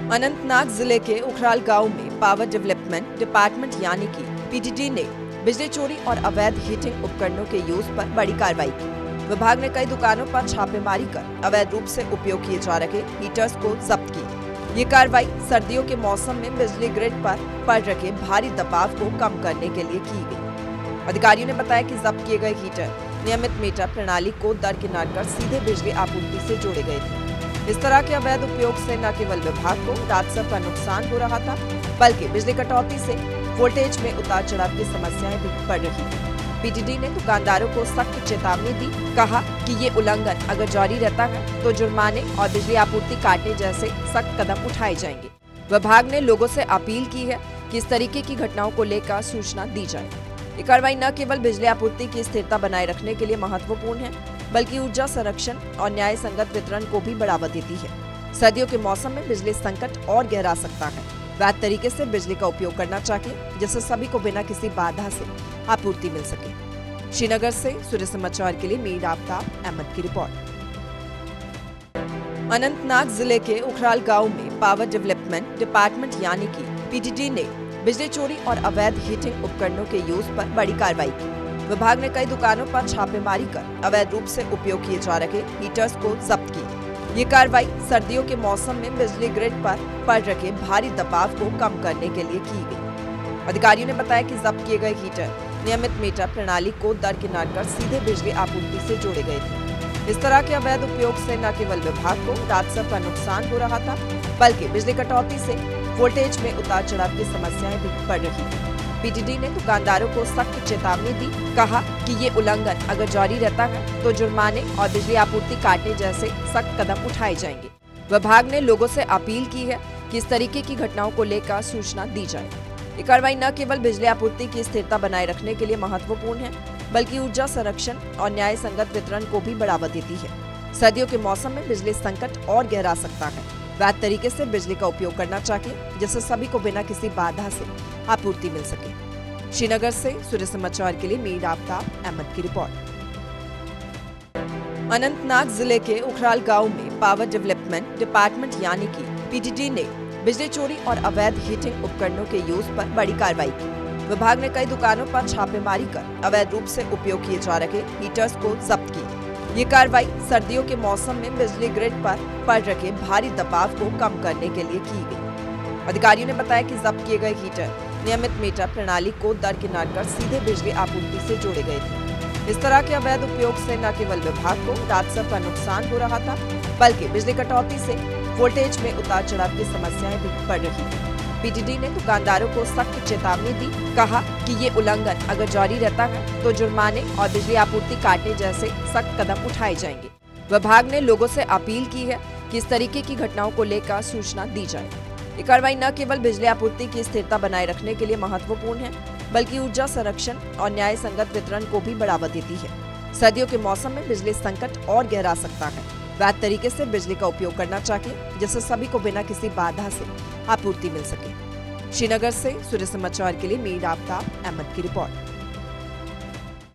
अनंतनाग जिले के उखराल गांव में पावर डेवलपमेंट डिपार्टमेंट यानी कि पीडीडी ने बिजली चोरी और अवैध हीटिंग उपकरणों के यूज पर बड़ी कार्रवाई की। विभाग ने कई दुकानों पर छापेमारी कर अवैध रूप से उपयोग किए जा रहे हीटर्स को जब्त किया। ये कार्रवाई सर्दियों के मौसम में बिजली ग्रिड पर पड़ रहे भारी दबाव को कम करने के लिए की गई। अधिकारियों ने बताया कि जब्त किए गए हीटर नियमित मीटर प्रणाली को दरकिनार कर सीधे बिजली आपूर्ति से जोड़े गए थे। इस तरह के अवैध उपयोग से न केवल विभाग को राजस्व का नुकसान हो रहा था, बल्कि बिजली कटौती से वोल्टेज में उतार चढ़ाव की समस्याएं भी बढ़ रही थी। पीडीडी ने दुकानदारों को सख्त चेतावनी दी, कहा कि ये उल्लंघन अगर जारी रहता है तो जुर्माने और बिजली आपूर्ति काटने जैसे सख्त कदम उठाए जाएंगे। विभाग ने लोगों से अपील की है कि इस तरीके की घटनाओं को लेकर सूचना दी जाए। ये कार्रवाई न केवल बिजली आपूर्ति की स्थिरता बनाए रखने के लिए महत्वपूर्ण है, बल्कि ऊर्जा संरक्षण और न्याय संगत वितरण को भी बढ़ावा देती है। सर्दियों के मौसम में बिजली संकट और गहरा सकता है। वैध तरीके से बिजली का उपयोग करना चाहिए, जिससे सभी को बिना किसी बाधा से आपूर्ति मिल सके। श्रीनगर से सूर्य समाचार के लिए मीर आफ्ताब अहमद की रिपोर्ट। अनंतनाग जिले के उखराल गांव में पावर डेवलपमेंट डिपार्टमेंट यानी कि पीडीडी ने बिजली चोरी और अवैध हीटिंग उपकरणों के यूज पर बड़ी कार्रवाई की। विभाग ने कई दुकानों पर छापेमारी कर अवैध रूप से उपयोग किए जा रहे हीटर्स को जब्त किया। ये कार्रवाई सर्दियों के मौसम में बिजली ग्रिड पर पड़ रहे भारी दबाव को कम करने के लिए की गई। अधिकारियों ने बताया कि जब्त किए गए हीटर नियमित मीटर प्रणाली को दरकिनार कर सीधे बिजली आपूर्ति से जोड़े गए थे। इस तरह के अवैध उपयोग से न केवल विभाग को राजस्व का नुकसान हो रहा था, बल्कि बिजली कटौती से वोल्टेज में उतार चढ़ाव की समस्याएं भी बढ़ रही थी। पीडीडी ने दुकानदारों को सख्त चेतावनी दी, कहा कि ये उल्लंघन अगर जारी रहता है तो जुर्माने और बिजली आपूर्ति काटने जैसे सख्त कदम उठाए जाएंगे। विभाग ने लोगों से अपील की है कि इस तरीके की घटनाओं को लेकर सूचना दी जाए। ये कार्रवाई न केवल बिजली आपूर्ति की स्थिरता बनाए रखने के लिए महत्वपूर्ण है, बल्कि ऊर्जा संरक्षण और न्याय संगत वितरण को भी बढ़ावा देती है। सर्दियों के मौसम में बिजली संकट और गहरा सकता है। वैध तरीके से बिजली का उपयोग करना चाहिए, जिससे सभी को बिना किसी बाधा से आपूर्ति मिल सके। श्रीनगर से सूर्य समाचार के लिए मीर आफ्ताब अहमद की रिपोर्ट। अनंतनाग जिले के उखराल गांव में पावर डेवलपमेंट डिपार्टमेंट यानी कि पीडीडी ने बिजली चोरी और अवैध हीटिंग उपकरणों के यूज पर बड़ी कार्रवाई की। विभाग ने कई दुकानों पर छापेमारी कर अवैध रूप से उपयोग किए जा रहे हीटर्स को जब्त किया। ये कार्रवाई सर्दियों के मौसम में बिजली ग्रिड पर पड़ रहे भारी दबाव को कम करने के लिए की गई। अधिकारियों ने बताया कि जब्त किए गए हीटर नियमित मीटर प्रणाली को दरकिनार कर सीधे बिजली आपूर्ति से जोड़े गए थे। इस तरह के अवैध उपयोग से न केवल विभाग को राजस्व का नुकसान हो रहा था, बल्कि बिजली कटौती से वोल्टेज में उतार चढ़ाव की समस्याएं भी बढ़ रही थी। पीडीडी ने दुकानदारों को सख्त चेतावनी दी, कहा कि ये उल्लंघन अगर जारी रहता है तो जुर्माने और बिजली आपूर्ति काटने जैसे सख्त कदम उठाए जाएंगे। विभाग ने लोगों से अपील की है कि इस तरीके की घटनाओं को लेकर सूचना दी जाए। ये कार्रवाई न केवल बिजली आपूर्ति की स्थिरता बनाए रखने के लिए महत्वपूर्ण है, बल्कि ऊर्जा संरक्षण और न्याय संगत वितरण को भी बढ़ावा देती है। सर्दियों के मौसम में बिजली संकट और गहरा सकता है। वैध तरीके से बिजली का उपयोग करना चाहिए, जिससे सभी को बिना किसी बाधा से आपूर्ति मिल सके। श्रीनगर से सूर्य समाचार के लिए मीर आफ्ताब अहमद की रिपोर्ट।